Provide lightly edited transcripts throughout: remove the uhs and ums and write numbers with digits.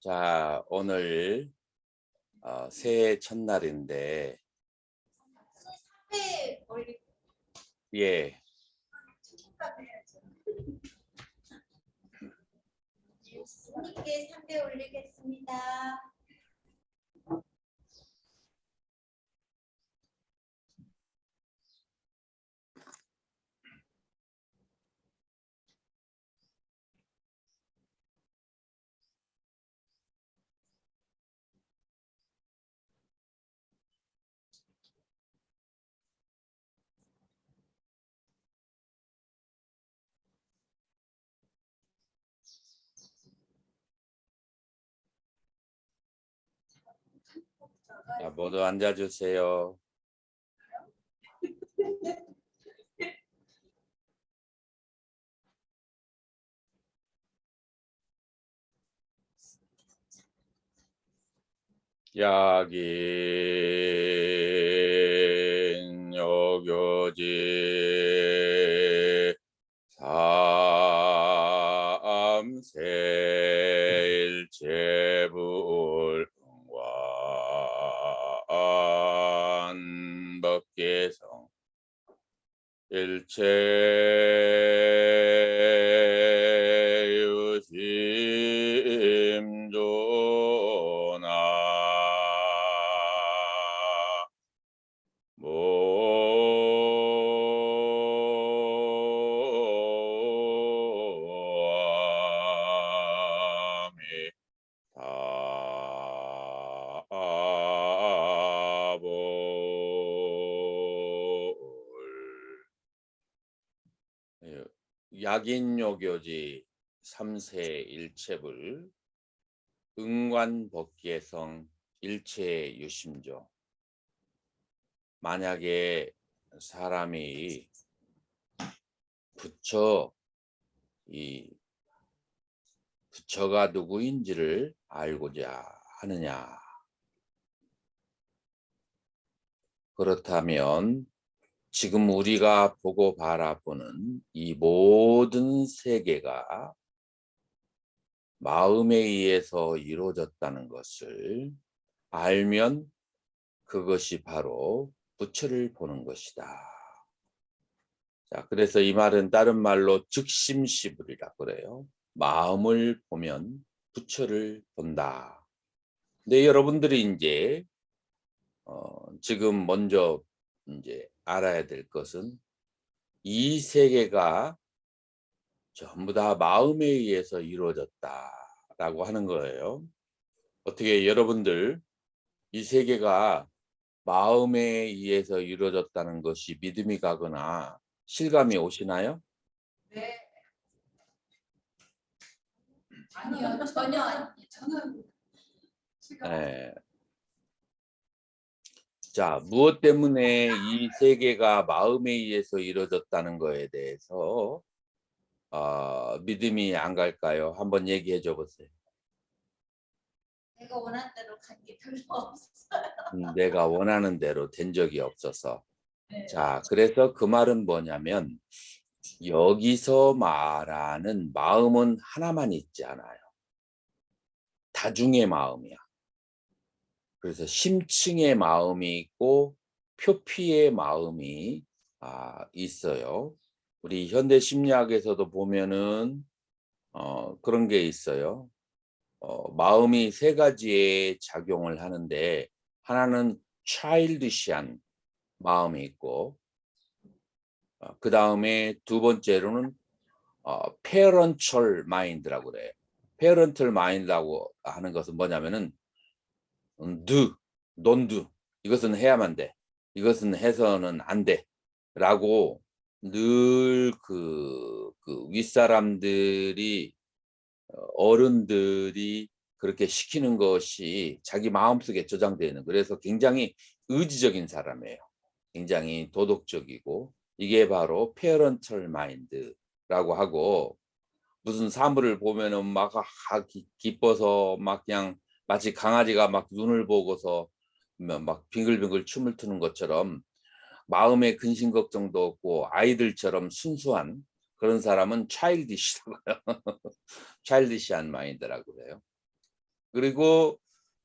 자, 오늘 새해 첫날인데, 3회 올리고 예, 해야죠. 예수님께 3회 올리겠습니다. 자, 모두 앉아주세요. 약인 요교지 삼세일체불응관 법계성 일체유심조나 약인요교지 삼세일체불 응관법계성 일체유심조. 만약에 사람이 부처, 이 부처가 누구인지를 알고자 하느냐, 그렇다면 지금 우리가 보고 바라보는 이 모든 세계가 마음에 의해서 이루어졌다는 것을 알면 그것이 바로 부처를 보는 것이다. 자, 그래서 이 말은 다른 말로 즉심시불이라 그래요. 마음을 보면 부처를 본다. 근데 여러분들이 이제 지금 먼저 이제 알아야 될 것은 이 세계가 전부 다 마음에 의해서 이루어졌다라고 하는 거예요. 어떻게 여러분들 이 세계가 마음에 의해서 이루어졌다는 것이 믿음이 가거나 실감이 오시나요? 네. 아니요, 전혀 아니에요. 저는 지금 네. 자, 무엇 때문에 이 세계가 마음에 의해서 이루어졌다는 거에 대해서 믿음이 안 갈까요? 한번 얘기해 줘 보세요. 내가 원하는 대로 간 게 별로 없어요. 내가 원하는 대로 된 적이 없어서. 네. 자, 그래서 그 말은 뭐냐면 여기서 말하는 마음은 하나만 있지 않아요. 다중의 마음이야. 그래서 심층의 마음이 있고 표피의 마음이 있어요. 우리 현대 심리학에서도 보면은 그런 게 있어요. 마음이 세 가지의 작용을 하는데 하나는 childish한 마음이 있고 그 다음에 두 번째로는 parental mind라고 그래요. parental mind라고 하는 것은 뭐냐면은 do, don't do. 이것은 해야만 돼. 이것은 해서는 안 돼. 라고 늘 그 윗사람들이 어른들이 그렇게 시키는 것이 자기 마음속에 저장되어 있는, 그래서 굉장히 의지적인 사람이에요. 굉장히 도덕적이고 이게 바로 페어런털 마인드라고 하고, 무슨 사물을 보면은 막 기뻐서 막 그냥 마치 강아지가 막 눈을 보고서 막 빙글빙글 춤을 트는 것처럼 마음에 근심 걱정도 없고 아이들처럼 순수한 그런 사람은 차일디시라고요. 차일디시한 마인드라고 그래요. 그리고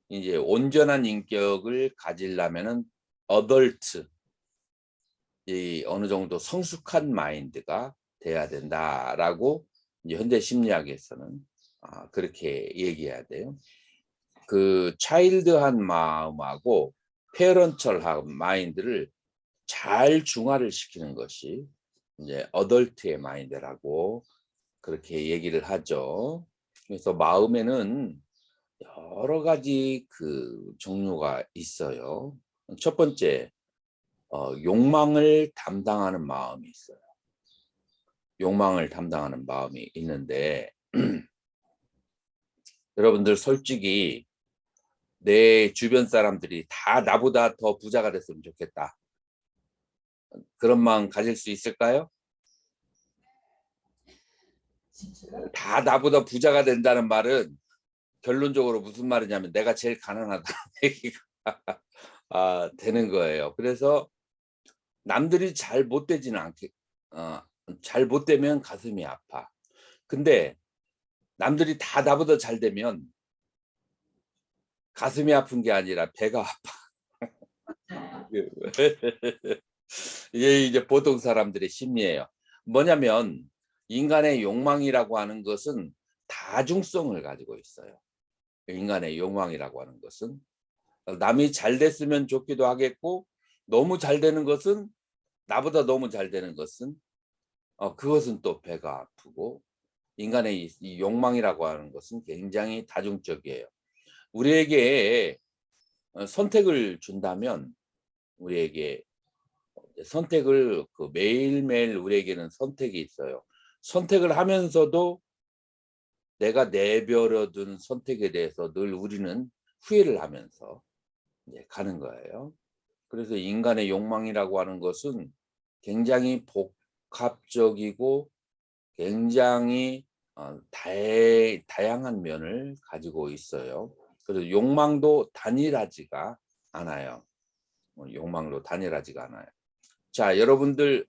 이제 온전한 인격을 가지려면은 어덜트, 이 어느 정도 성숙한 마인드가 돼야 된다라고 이제 현대 심리학에서는 그렇게 얘기해야 돼요. 그 차일드한 마음하고 페어런셜한 마인드를 잘 중화를 시키는 것이 이제 어덜트의 마인드라고 그렇게 얘기를 하죠. 그래서 마음에는 여러 가지 그 종류가 있어요. 첫 번째, 욕망을 담당하는 마음이 있어요. 욕망을 담당하는 마음이 있는데 여러분들 솔직히 내 주변 사람들이 다 나보다 더 부자가 됐으면 좋겠다. 그런 마음 가질 수 있을까요? 다 나보다 부자가 된다는 말은 결론적으로 무슨 말이냐면 내가 제일 가난하다는 얘기가 되는 거예요. 그래서 남들이 잘 못 되지는 않게 잘 못 되면 가슴이 아파. 근데 남들이 다 나보다 잘 되면 가슴이 아픈 게 아니라 배가 아파. 이게 이제 보통 사람들의 심리예요. 뭐냐면 인간의 욕망이라고 하는 것은 다중성을 가지고 있어요. 인간의 욕망이라고 하는 것은 남이 잘 됐으면 좋기도 하겠고, 너무 잘 되는 것은, 나보다 너무 잘 되는 것은 그것은 또 배가 아프고, 인간의 이 욕망이라고 하는 것은 굉장히 다중적이에요. 우리에게 선택을 준다면, 우리에게 선택을 매일매일 우리에게는 선택이 있어요. 선택을 하면서도 내가 내버려 둔 선택에 대해서 늘 우리는 후회를 하면서 이제 가는 거예요. 그래서 인간의 욕망이라고 하는 것은 굉장히 복합적이고 굉장히 다양한 면을 가지고 있어요. 그래서 욕망도 단일하지가 않아요. 욕망도 단일하지가 않아요. 자, 여러분들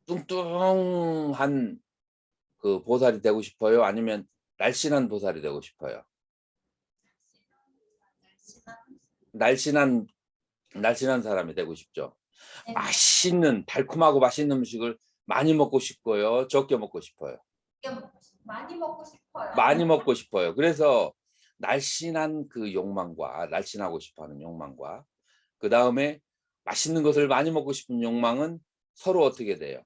뚱뚱한 그 보살이 되고 싶어요? 아니면 날씬한 보살이 되고 싶어요? 날씬한 사람이 되고 싶죠. 네. 맛있는 달콤하고 맛있는 음식을 많이 먹고 싶고요, 적게 먹고 싶어요? 많이 먹고 싶어요. 많이 먹고 싶어요. 그래서 날씬한 그 욕망과 날씬하고 싶어하는 욕망과 그다음에 맛있는 것을 많이 먹고 싶은 욕망은 서로 어떻게 돼요?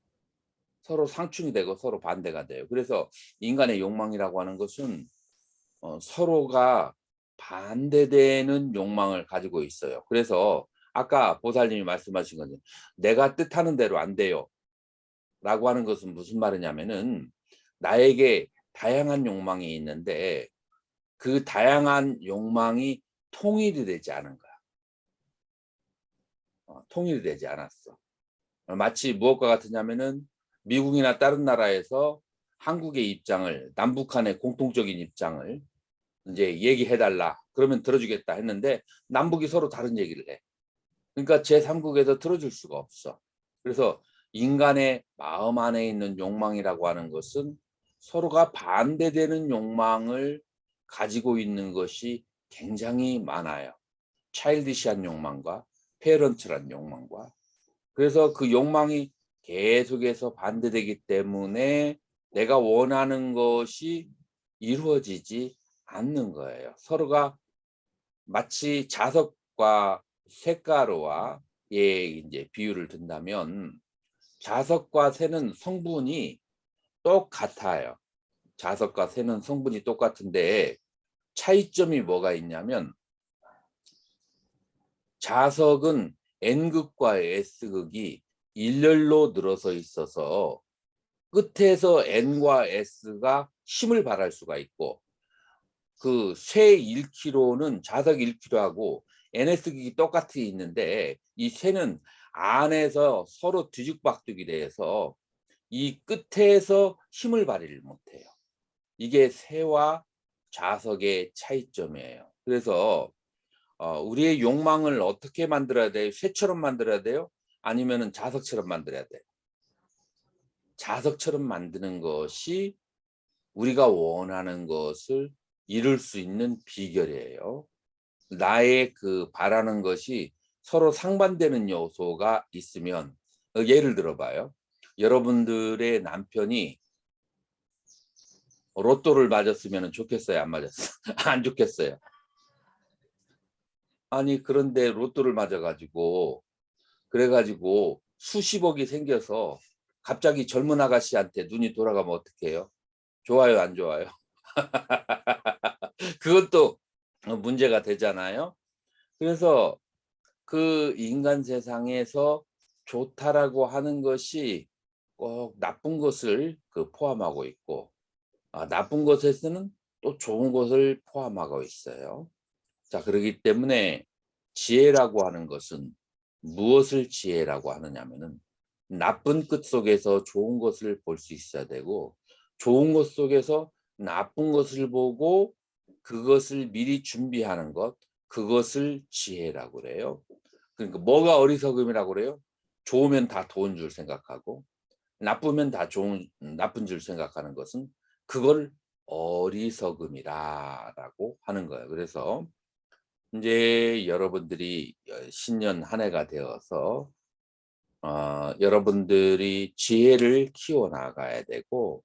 서로 상충이 되고 서로 반대가 돼요. 그래서 인간의 욕망이라고 하는 것은 서로가 반대되는 욕망을 가지고 있어요. 그래서 아까 보살님이 말씀하신 거죠. "내가 뜻하는 대로 안 돼요." 라고 하는 것은 무슨 말이냐면은 나에게 다양한 욕망이 있는데 그 다양한 욕망이 통일이 되지 않은 거야. 통일이 되지 않았어. 마치 무엇과 같으냐면은 미국이나 다른 나라에서 한국의 입장을, 남북한의 공통적인 입장을 인제 "얘기해 달라." 그러면 들어주겠다 했는데 남북이 서로 다른 얘기를 해. 그러니까 제3국에서 들어줄 수가 없어. 그래서 인간의 마음 안에 있는 욕망이라고 하는 것은 서로가 반대되는 욕망을 가지고 있는 것이 굉장히 많아요. 차일디시한 욕망과 페어런트란 욕망과. 그래서 그 욕망이 계속해서 반대되기 때문에 내가 원하는 것이 이루어지지 않는 거예요. 서로가 마치 자석과 쇳가루와 이제 비유를 든다면 자석과 쇠는 성분이 똑같아요. 자석과 쇠는 성분이 똑같은데 차이점이 뭐가 있냐면 자석은 N극과 S극이 일렬로 늘어서 있어서 끝에서 N과 S가 힘을 발할 수가 있고 그 쇠 1kg는 자석 1kg하고 NS극이 똑같이 있는데 이 쇠는 안에서 서로 뒤죽박죽이 돼서 이 끝에서 힘을 발휘를 못해요. 이게 쇠와 자석의 차이점이에요. 그래서 우리의 욕망을 어떻게 만들어야 돼요? 쇠처럼 만들어야 돼요? 아니면은 자석처럼 만들어야 돼요? 자석처럼 만드는 것이 우리가 원하는 것을 이룰 수 있는 비결이에요. 나의 그 바라는 것이 서로 상반되는 요소가 있으면 예를 들어 봐요. 여러분들의 남편이 로또를 맞았으면 좋겠어요? 안 맞았어요? 안 좋겠어요. 아니 그런데 로또를 맞아 가지고 그래 가지고 수십억이 생겨서 갑자기 젊은 아가씨한테 눈이 돌아가면 어떡해요? 좋아요, 안 좋아요? 그것도 문제가 되잖아요. 그래서 그 인간 세상에서 좋다라고 하는 것이 꼭 나쁜 것을 포함하고 있고 나쁜 것에서는 또 좋은 것을 포함하고 있어요. 자 그러기 때문에 지혜라고 하는 것은 무엇을 지혜라고 하느냐면은 나쁜 끝 속에서 좋은 것을 볼 수 있어야 되고 좋은 것 속에서 나쁜 것을 보고 그것을 미리 준비하는 것 그것을 지혜라고 그래요. 그러니까 뭐가 어리석음이라고 그래요? 좋으면 다 좋은 줄 생각하고 나쁘면 다 좋은 나쁜 줄 생각하는 것은 그걸 어리석음이라라고 하는 거예요. 그래서 인제 여러분들이 신년 한 해가 되어서 여러분들이 지혜를 키워 나가야 되고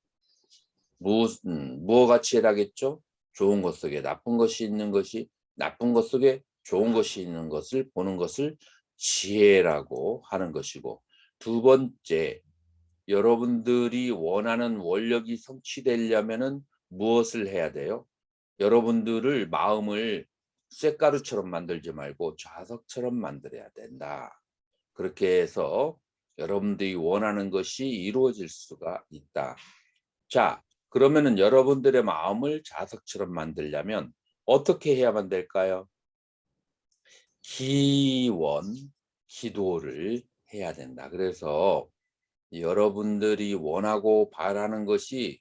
무엇가 지혜라겠죠? 좋은 것 속에 나쁜 것이 있는 것이 나쁜 것 속에 좋은 것이 있는 것을 보는 것을 지혜라고 하는 것이고 두 번째 여러분들이 원하는 원력이 성취되려면은 무엇을 해야 돼요? 여러분들을 마음을 쇳가루처럼 만들지 말고 자석처럼 만들어야 된다. 그렇게 해서 여러분들이 원하는 것이 이루어질 수가 있다. 자, 그러면은 여러분들의 마음을 자석처럼 만들려면 어떻게 해야만 될까요? 기원, 기도를 해야 된다. 그래서 여러분들이 원하고 바라는 것이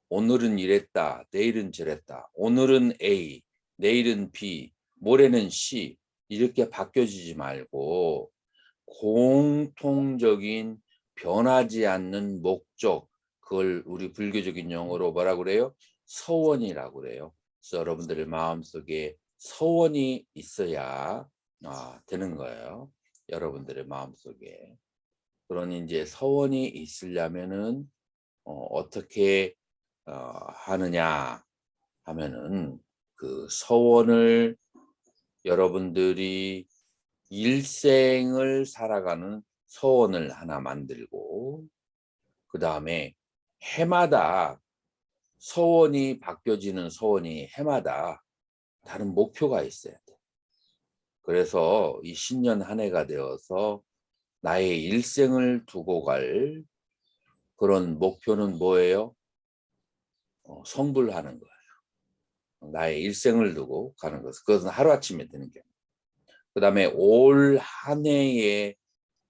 오늘은 이랬다, 내일은 저랬다. 오늘은 A, 내일은 B, 모레는 C 이렇게 바뀌어지지 말고 공통적인 변하지 않는 목적 그걸 우리 불교적인 용어로 뭐라 그래요? 서원이라고 그래요. 그래서 여러분들의 마음속에 서원이 있어야 되는 거예요. 여러분들의 마음속에. 그러니 이제 서원이 있으려면은 어떻게 하느냐 하면은 그 서원을 여러분들이 일생을 살아가는 서원을 하나 만들고 그다음에 해마다 서원이 바뀌어지는 서원이 해마다 다른 목표가 있어야 돼. 그래서 이 신년 한 해가 되어서 나의 일생을 두고 갈 그런 목표는 뭐예요? 성불하는 거예요. 나의 일생을 두고 가는 것. 그것은 하루아침에 되는 게. 그다음에 올 한 해에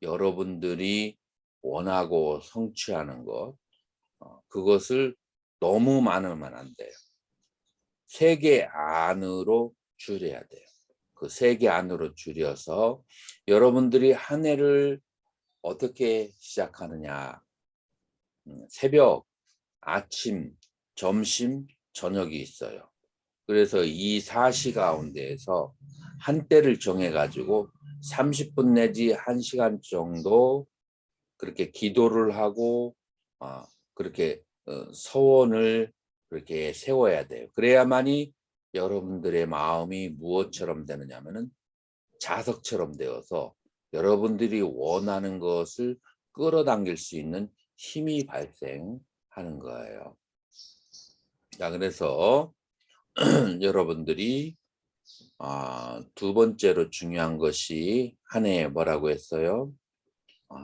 여러분들이 원하고 성취하는 것, 그것을 너무 많으면 안 돼요. 3개 안으로 줄여야 돼요. 그 3개 안으로 줄여서 여러분들이 한 해를 어떻게 시작하느냐. 새벽, 아침, 점심, 저녁이 있어요. 그래서 이 4시 가운데에서 한 때를 정해 가지고 30분 내지 1시간 정도 그렇게 기도를 하고 그렇게 서원을 그렇게 세워야 돼요. 그래야만이 여러분들의 마음이 무엇처럼 되느냐면은 자석처럼 되어서 여러분들이 원하는 것을 끌어당길 수 있는 힘이 발생하는 거예요. 자, 그래서 여러분들이 두 번째로 중요한 것이 한 해에 뭐라고 했어요?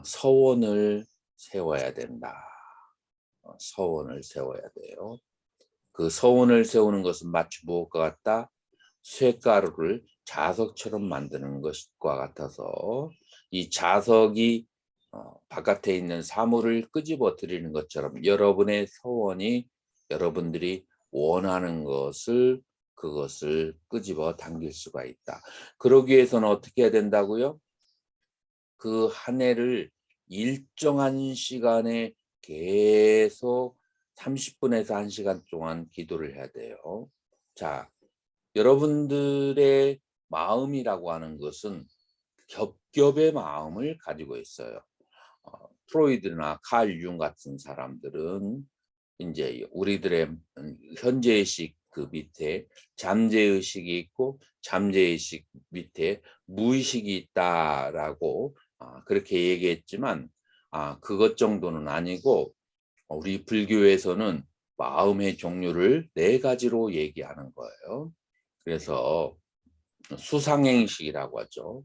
서원을 세워야 된다. 서원을 세워야 돼요. 그 서원을 세우는 것은 마치 무엇과 같다? 쇳가루를 자석처럼 만드는 것과 같아서 이 자석이 바깥에 있는 사물을 끄집어 들이는 것처럼 여러분의 서원이 여러분들이 원하는 것을 그것을 끄집어 당길 수가 있다. 그러기 위해서는 어떻게 해야 된다고요? 그 한 해를 일정한 시간에 계속 30분에서 1시간 동안 기도를 해야 돼요. 자, 여러분들의 마음이라고 하는 것은 겹겹의 마음을 가지고 있어요. 프로이드나 칼 융 같은 사람들은 이제 우리들의 현재의식 그 밑에 잠재의식이 있고 잠재의식 밑에 무의식이 있다라고 그렇게 얘기했지만 그것 정도는 아니고 우리 불교에서는 마음의 종류를 네 가지로 얘기하는 거예요. 그래서 수상행식이라고 하죠.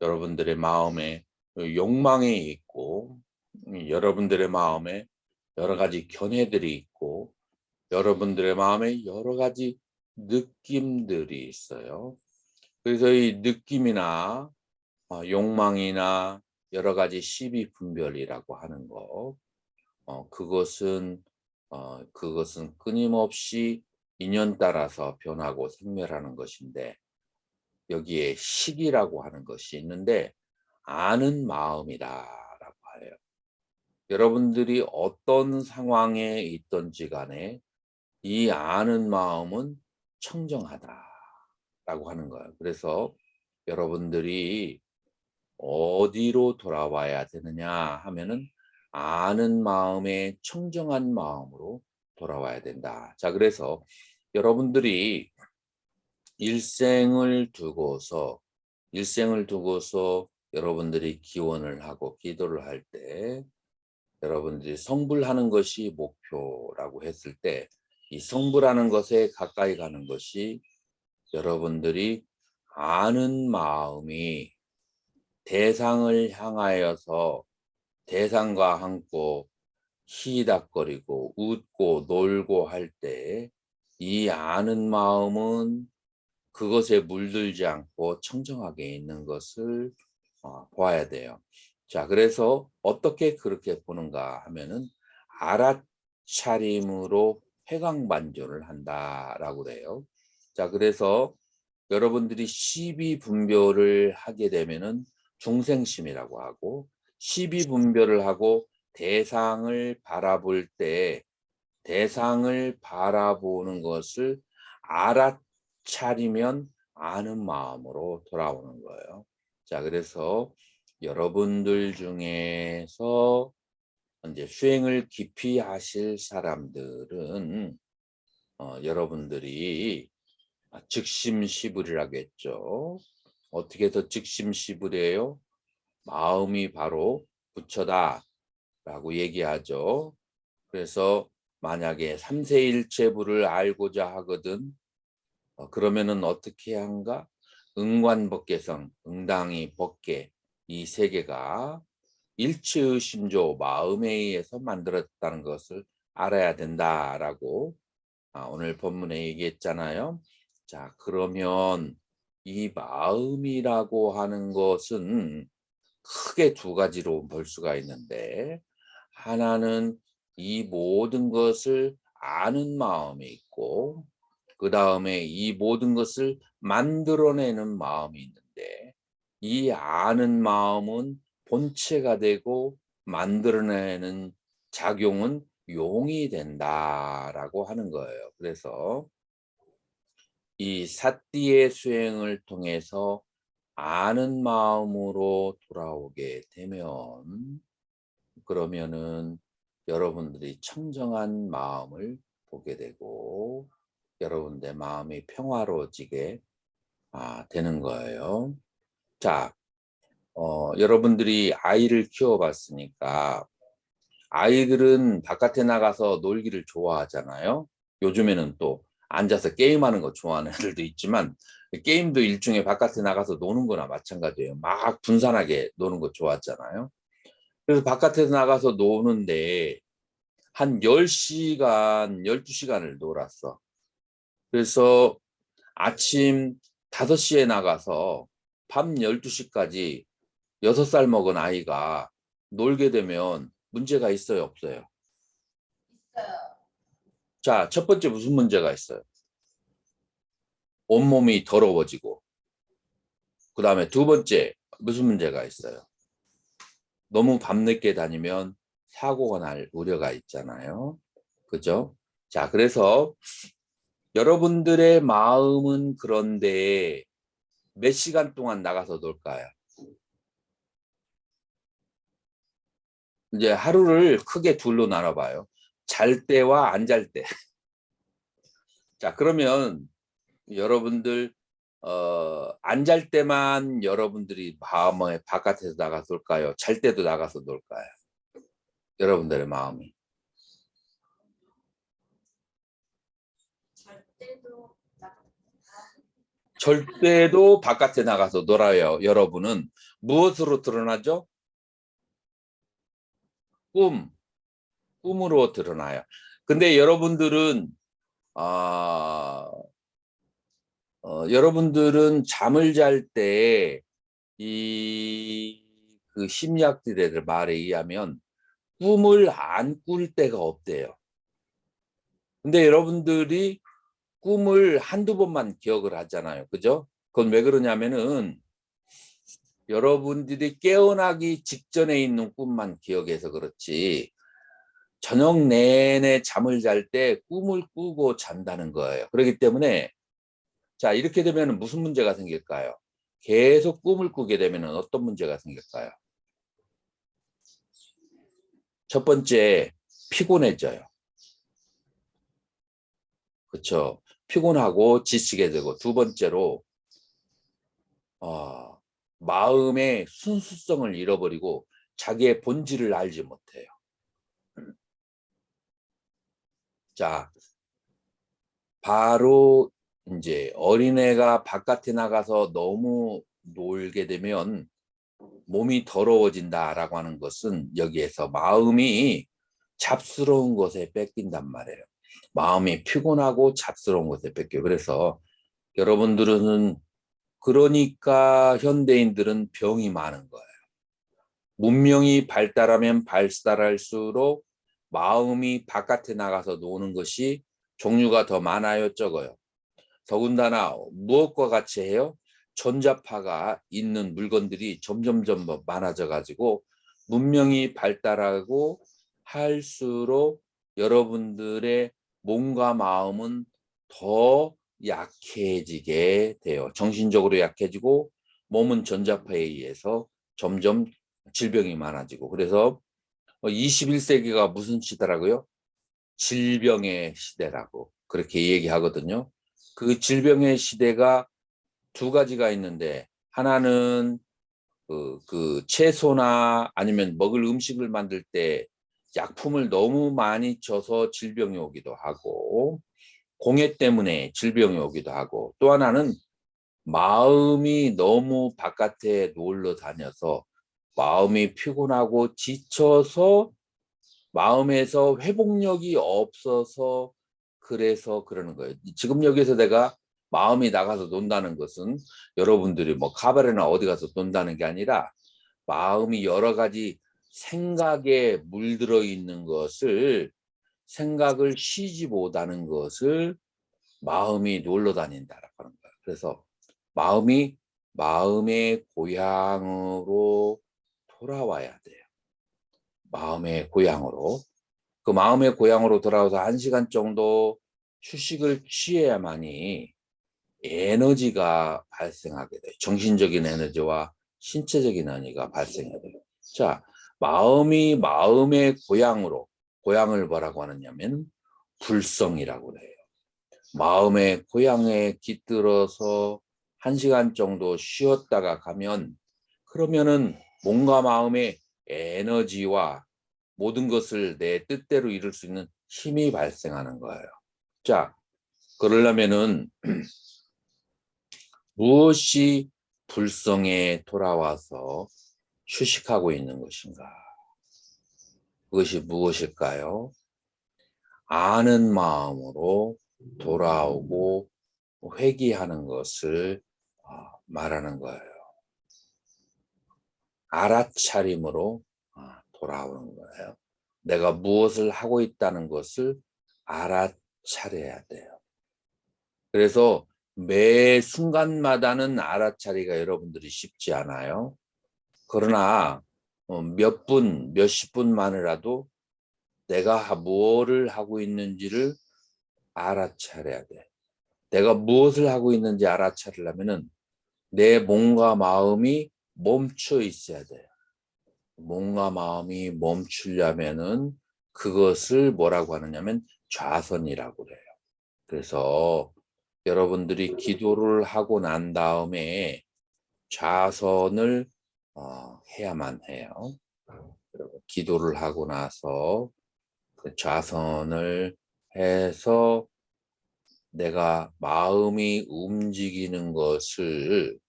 여러분들의 마음에 욕망이 있고 여러분들의 마음에 여러 가지 견해들이 있고 여러분들의 마음에 여러 가지 느낌들이 있어요. 그래서 이 느낌이나 욕망이나 여러 가지 시비분별이라고 하는 거 그것은 끊임없이 인연 따라서 변하고 생멸하는 것인데 여기에 식이라고 하는 것이 있는데 아는 마음이다라고 해요. 여러분들이 어떤 상황에 있든지 간에 이 아는 마음은 청정하다라고 하는 거예요. 그래서 여러분들이 어디로 돌아와야 되느냐 하면은 아는 마음에 청정한 마음으로 돌아와야 된다. 자, 그래서 여러분들이 일생을 두고서 여러분들이 기원을 하고 기도를 할 때 여러분들이 성불하는 것이 목표라고 했을 때 이 성불하는 것에 가까이 가는 것이 여러분들이 아는 마음이 대상을 향하여서 대상과 함께 희닥거리고 웃고 놀고 할 때 이 아는 마음은 그것에 물들지 않고 청정하게 있는 것을 보아야 돼요. 자, 그래서 어떻게 그렇게 보는가 하면은 알아차림으로 회광반조를 한다라고 그래요. 자, 그래서 여러분들이 시비분별을 하게 되면은 중생심이라고 하고 시비분별을 하고 대상을 바라볼 때 대상을 바라보는 것을 알아차리면 아는 마음으로 돌아오는 거예요. 자, 그래서 여러분들 중에서 이제 수행을 깊이 하실 사람들은 여러분들이 즉심시불이라겠죠. 어떻게 해서 즉심시불이에요? 마음이 바로 부처다라고 얘기하죠. 그래서 만약에 삼세일체불을 알고자 하거든 그러면은 어떻게 한가? 응관법계성, 응당이 법계 이 세 개가 일체의심조 마음에 의해서 만들었다는 것을 알아야 된다라고 오늘 본문에 얘기했잖아요. 자, 그러면 이 마음이라고 하는 것은 크게 두 가지로 볼 수가 있는데 하나는 이 모든 것을 아는 마음이 있고 그 다음에 이 모든 것을 만들어내는 마음이 있는데 이 아는 마음은 본체가 되고 만들어내는 작용은 용이 된다라고 하는 거예요. 그래서 이 사띠의 수행을 통해서 아는 마음으로 돌아오게 되면 그러면은 여러분들이 청정한 마음을 보게 되고 여러분들의 마음이 평화로워지게 되는 거예요. 자, 여러분들이 아이를 키워봤으니까 아이들은 바깥에 나가서 놀기를 좋아하잖아요. 요즘에는 또 앉아서 게임하는 거 좋아하는 애들도 있지만 게임도 일종의 바깥에 나가서 노는 거나 마찬가지예요. 막 분산하게 노는 거 좋아하잖아요. 그래서 바깥에 나가서 노는데 한 10시간, 12시간을 놀았어. 그래서 아침 5시에 나가서 밤 12시까지 6살 먹은 아이가 놀게 되면 문제가 있어요, 없어요? 있어요. 자, 첫 번째 무슨 문제가 있어요? 온몸이 더러워지고 그 다음에 두 번째 무슨 문제가 있어요? 너무 밤늦게 다니면 사고가 날 우려가 있잖아요. 그죠? 자, 그래서 여러분들의 마음은 그런데 몇 시간 동안 나가서 놀까요? 이제 하루를 크게 둘로 나눠봐요. 잘 때와 안 잘 때. 자, 그러면 여러분들 안 잘 때만 여러분들이 마음에 바깥에서 나가서 놀까요? 잘 때도 나가서 놀까요? 여러분들의 마음이. 절대도 절대도 바깥에 나가서 놀아요. 여러분은 무엇으로 드러나죠? 꿈으로 드러나요. 근데 여러분들은 여러분들은 잠을 잘 때 이 그 심리학들의 말에 의하면 꿈을 안 꿀 때가 없대요. 근데 여러분들이 꿈을 한두 번만 기억을 하잖아요. 그죠? 그건 왜 그러냐면은 여러분들이 깨어나기 직전에 있는 꿈만 기억해서 그렇지 저녁 내내 잠을 잘 때 꿈을 꾸고 잔다는 거예요. 그렇기 때문에 자, 이렇게 되면 무슨 문제가 생길까요? 계속 꿈을 꾸게 되면 어떤 문제가 생길까요? 첫 번째, 피곤해져요. 그렇죠? 피곤하고 지치게 되고, 두 번째로 마음의 순수성을 잃어버리고 자기의 본질을 알지 못해요. 자, 바로 이제 어린애가 바깥에 나가서 너무 놀게 되면 몸이 더러워진다라고 하는 것은 여기에서 마음이 잡스러운 것에 뺏긴단 말이에요. 마음이 피곤하고 잡스러운 것에 뺏겨요. 그래서 여러분들은 그러니까 현대인들은 병이 많은 거예요. 문명이 발달하면 발달할수록 마음이 바깥에 나가서 노는 것이 종류가 더 많아요, 적어요. 더군다나 무엇과 같이 해요? 전자파가 있는 물건들이 점점점 많아져 가지고 문명이 발달하고 할수록 여러분들의 몸과 마음은 더 약해지게 돼요. 정신적으로 약해지고 몸은 전자파에 의해서 점점 질병이 많아지고 그래서 21세기가 무슨 시대라고요? 질병의 시대라고 그렇게 얘기하거든요. 그 질병의 시대가 두 가지가 있는데 하나는 그 채소나 아니면 먹을 음식을 만들 때 약품을 너무 많이 쳐서 질병이 오기도 하고 공해 때문에 질병이 오기도 하고 또 하나는 마음이 너무 바깥에 놀러 다녀서 마음이 피곤하고 지쳐서 마음에서 회복력이 없어서 그래서 그러는 거예요. 지금 여기서 내가 마음이 나가서 논다는 것은 여러분들이 뭐 카바레나 어디 가서 논다는 게 아니라 마음이 여러 가지 생각에 물들어 있는 것을 생각을 쉬지 못하는 것을 마음이 놀러 다닌다라고 하는 거예요. 그래서 마음이 마음의 고향으로 돌아와야 돼요. 마음의 고향으로. 그 마음의 고향으로 돌아와서 1시간 정도 휴식을 취해야만이 에너지가 발생하게 돼요. 정신적인 에너지와 신체적인 에너지가 발생해야 돼요. 자, 마음이 마음의 고향으로, 고향을 뭐라고 하느냐면 불성이라고 해요. 마음의 고향에 깃들어서 1시간 정도 쉬었다가 가면 그러면은 몸과 마음의 에너지와 모든 것을 내 뜻대로 이룰 수 있는 힘이 발생하는 거예요. 자, 그러려면은 무엇이 불성에 돌아와서 휴식하고 있는 것인가? 그것이 무엇일까요? 아는 마음으로 돌아오고 회귀하는 것을 말하는 거예요. 알아차림으로 돌아오는 거예요. 내가 무엇을 하고 있다는 것을 알아차려야 돼요. 그래서 매 순간마다는 알아차리가 여러분들이 쉽지 않아요. 그러나 몇 분, 몇십 분만이라도 내가 뭐를 하고 있는지를 알아차려야 돼. 내가 무엇을 하고 있는지 알아차리려면은 내 몸과 마음이 멈춰 있어야 돼요. 몸과 마음이 멈추려면은 그것을 뭐라고 하느냐면 좌선이라고 그래요. 그래서 여러분들이 기도를 하고 난 다음에 좌선을 해야만 해요. 기도를 하고 나서 그 좌선을 해서 내가 마음이 움직이는 것을,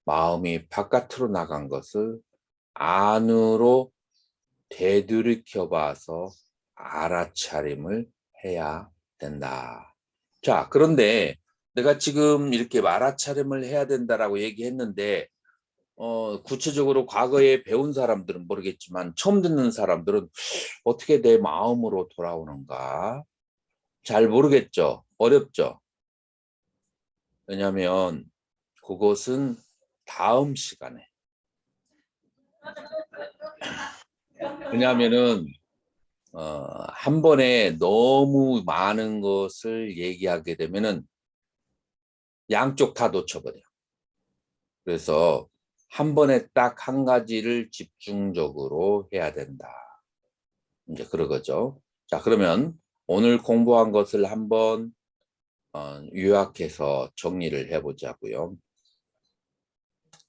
마음이 바깥으로 나간 것을 안으로 되돌이켜 봐서 알아차림을 해야 된다. 자, 그런데 내가 지금 이렇게 알아차림을 해야 된다라고 얘기했는데 구체적으로 과거에 배운 사람들은 모르겠지만 처음 듣는 사람들은 어떻게 내 마음으로 돌아오는가 잘 모르겠죠. 어렵죠. 왜냐하면 그것은 다음 시간에. 왜냐하면은 한 번에 너무 많은 것을 얘기하게 되면은 양쪽 다 놓쳐버려. 그래서 한 번에 딱 한 가지를 집중적으로 해야 된다. 이제 그런 거죠. 자, 그러면 오늘 공부한 것을 한번 요약해서 정리를 해보자고요.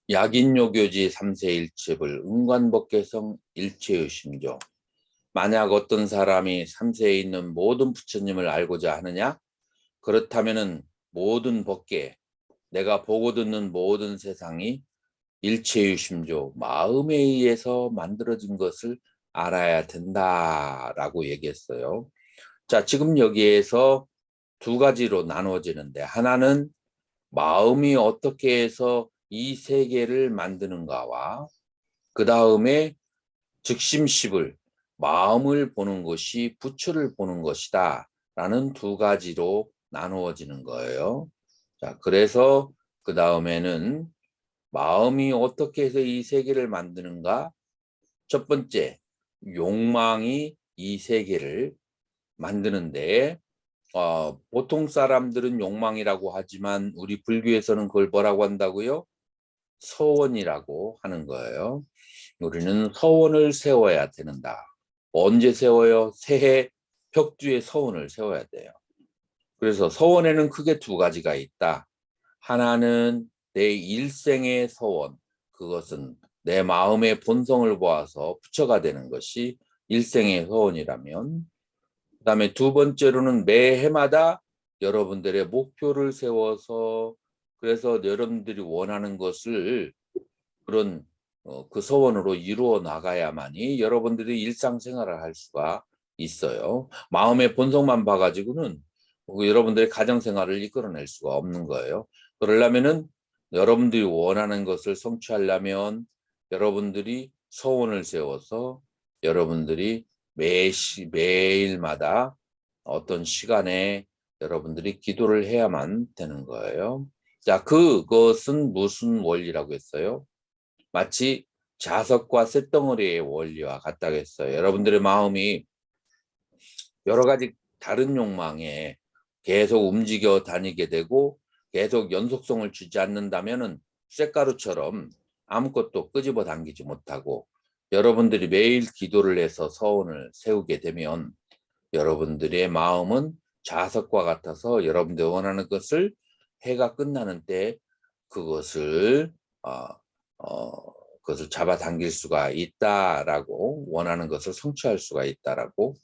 약인요교지 3세 1첩을 은관법계성 일체의심조. 만약 어떤 사람이 3세에 있는 모든 부처님을 알고자 하느냐? 그렇다면은 모든 법계, 내가 보고 듣는 모든 세상이 일체유심조, 마음에 의해서 만들어진 것을 알아야 된다라고 얘기했어요. 자, 지금 여기에서 두 가지로 나누어지는데, 하나는 마음이 어떻게 해서 이 세계를 만드는가와 그 다음에 즉심십을, 마음을 보는 것이 부처를 보는 것이다 라는 두 가지로 나누어지는 거예요. 자, 그래서 그 다음에는 마음이 어떻게 해서 이 세계를 만드는가? 첫 번째, 욕망이 이 세계를 만드는데 보통 사람들은 욕망이라고 하지만 우리 불교에서는 그걸 뭐라고 한다고요? 서원이라고 하는 거예요. 우리는 서원을 세워야 되는다. 언제 세워요? 새해 벽두에 서원을 세워야 돼요. 그래서 서원에는 크게 두 가지가 있다. 하나는 내 일생의 서원, 그것은 내 마음의 본성을 보아서 부처가 되는 것이 일생의 서원이라면, 그 다음에 두 번째로는 매해마다 여러분들의 목표를 세워서 그래서 여러분들이 원하는 것을 그런 그 서원으로 이루어 나가야만이 여러분들이 일상생활을 할 수가 있어요. 마음의 본성만 봐가지고는 여러분들의 가정생활을 이끌어낼 수가 없는 거예요. 그러려면은 여러분들이 원하는 것을 성취하려면 여러분들이 서원을 세워서 여러분들이 매일마다 어떤 시간에 여러분들이 기도를 해야만 되는 거예요. 자, 그것은 무슨 원리라고 했어요? 마치 자석과 쇳덩어리의 원리와 같다고 했어요. 여러분들의 마음이 여러 가지 다른 욕망에 계속 움직여 다니게 되고 계속 연속성을 주지 않는다면은 쇳가루처럼 아무것도 끄집어 당기지 못하고, 여러분들이 매일 기도를 해서 서원을 세우게 되면 여러분들의 마음은 자석과 같아서 여러분들이 원하는 것을 해가 끝나는 때 그것을 어, 그것을 잡아당길 수가 있다라고, 원하는 것을 성취할 수가 있다라고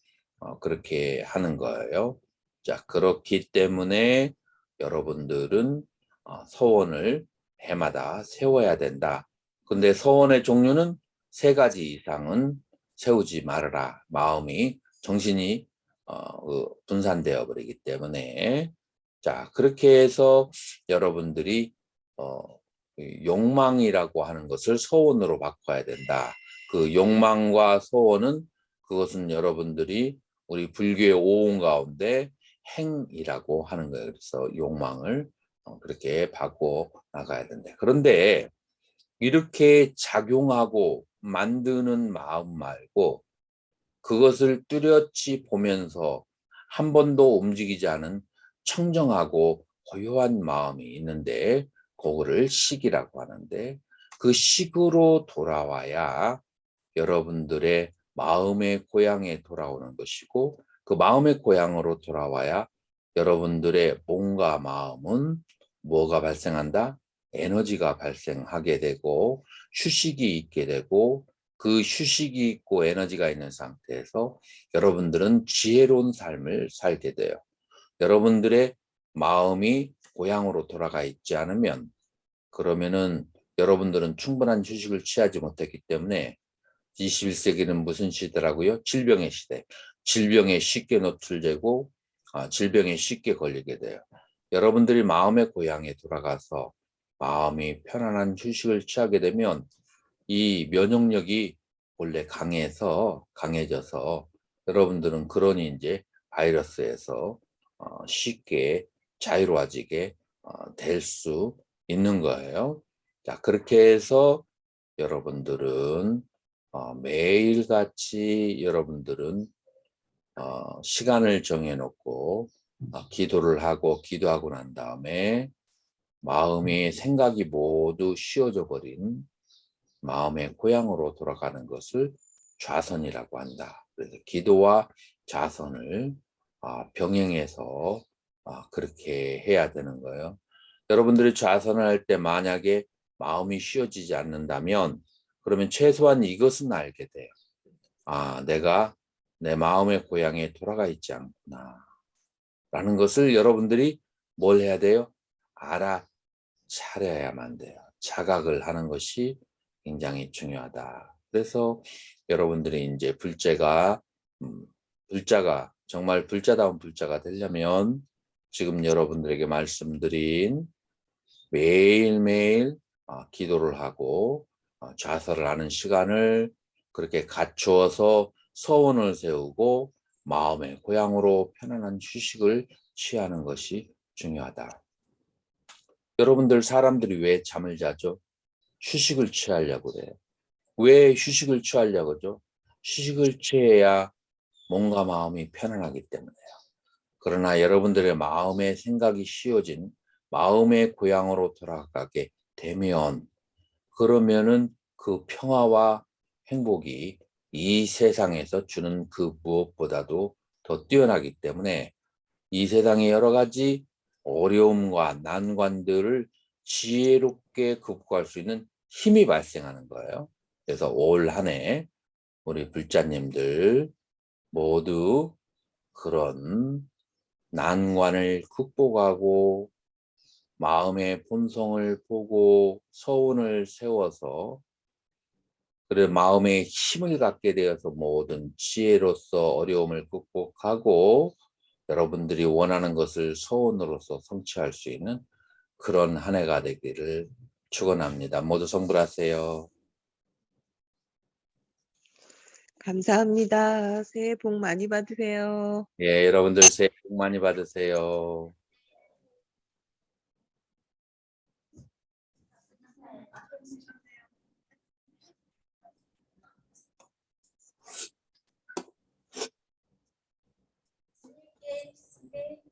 그렇게 하는 거예요. 자, 그렇기 때문에 여러분들은 서원을 해마다 세워야 된다. 근데 서원의 종류는 세 가지 이상은 세우지 말아라. 마음이, 정신이 분산되어 버리기 때문에. 자, 그렇게 해서 여러분들이 욕망이라고 하는 것을 서원으로 바꿔야 된다. 그 욕망과 서원은, 그것은 여러분들이 우리 불교의 오온 가운데 행이라고 하는 거예요. 그래서 욕망을 그렇게 바꿔 나가야 된다. 그런데 이렇게 작용하고 만드는 마음 말고 그것을 뚜렷이 보면서 한 번도 움직이지 않은 청정하고 고요한 마음이 있는데 그거를 식이라고 하는데 그 식으로 돌아와야 여러분들의 마음의 고향에 돌아오는 것이고 그 마음의 고향으로 돌아와야 여러분들의 몸과 마음은 뭐가 발생한다? 에너지가 발생하게 되고 휴식이 있게 되고 그 휴식이 있고 에너지가 있는 상태에서 여러분들은 지혜로운 삶을 살게 돼요. 여러분들의 마음이 고향으로 돌아가 있지 않으면 그러면은 여러분들은 충분한 휴식을 취하지 못했기 때문에 21세기는 무슨 시대라고요? 질병의 시대. 질병에 쉽게 노출되고 질병에 쉽게 걸리게 돼요. 여러분들이 마음의 고향에 돌아가서 마음이 편안한 휴식을 취하게 되면 이 면역력이 원래 강해져서 여러분들은 그러니 이제 바이러스에서 쉽게 자유로워지게 될 수 있는 거예요. 자, 그렇게 해서 여러분들은 매일같이 여러분들은 시간을 정해놓고 기도를 하고 기도하고 난 다음에 마음이 생각이 모두 쉬어져 버린 마음의 고향으로 돌아가는 것을 좌선이라고 한다. 그래서 기도와 좌선을 병행해서 그렇게 해야 되는 거예요. 여러분들이 좌선을 할 때 만약에 마음이 쉬어지지 않는다면 그러면 최소한 이것은 알게 돼요. 내가 내 마음의 고향에 돌아가 있지 않구나 라는 것을 여러분들이 뭘 해야 돼요? 알아차려야만 돼요. 자각을 하는 것이 굉장히 중요하다. 그래서 여러분들이 이제 불자가 정말 불자다운 불자가 되려면 지금 여러분들에게 말씀드린 매일매일 기도를 하고 좌설을 하는 시간을 그렇게 갖추어서 서원을 세우고 마음의 고향으로 편안한 휴식을 취하는 것이 중요하다. 여러분들 사람들이 왜 잠을 자죠? 휴식을 취하려고 그래요. 왜 휴식을 취하려고 하죠? 휴식을 취해야 몸과 마음이 편안하기 때문에요. 그러나 여러분들의 마음의 생각이 쉬워진 마음의 고향으로 돌아가게 되면 그러면은 그 평화와 행복이 이 세상에서 주는 그 무엇보다도 더 뛰어나기 때문에 이 세상의 여러 가지 어려움과 난관들을 지혜롭게 극복할 수 있는 힘이 발생하는 거예요. 그래서 올 한 해 우리 불자님들 모두 그런 난관을 극복하고 마음의 본성을 보고 서운을 세워서 그래 마음의 힘을 갖게 되어서 모든 지혜로서 어려움을 극복하고 여러분들이 원하는 것을 서원으로서 성취할 수 있는 그런 한 해가 되기를 축원합니다. 모두 성불하세요. 감사합니다. 새해 복 많이 받으세요. 예, 여러분들 새해 복 많이 받으세요. 네.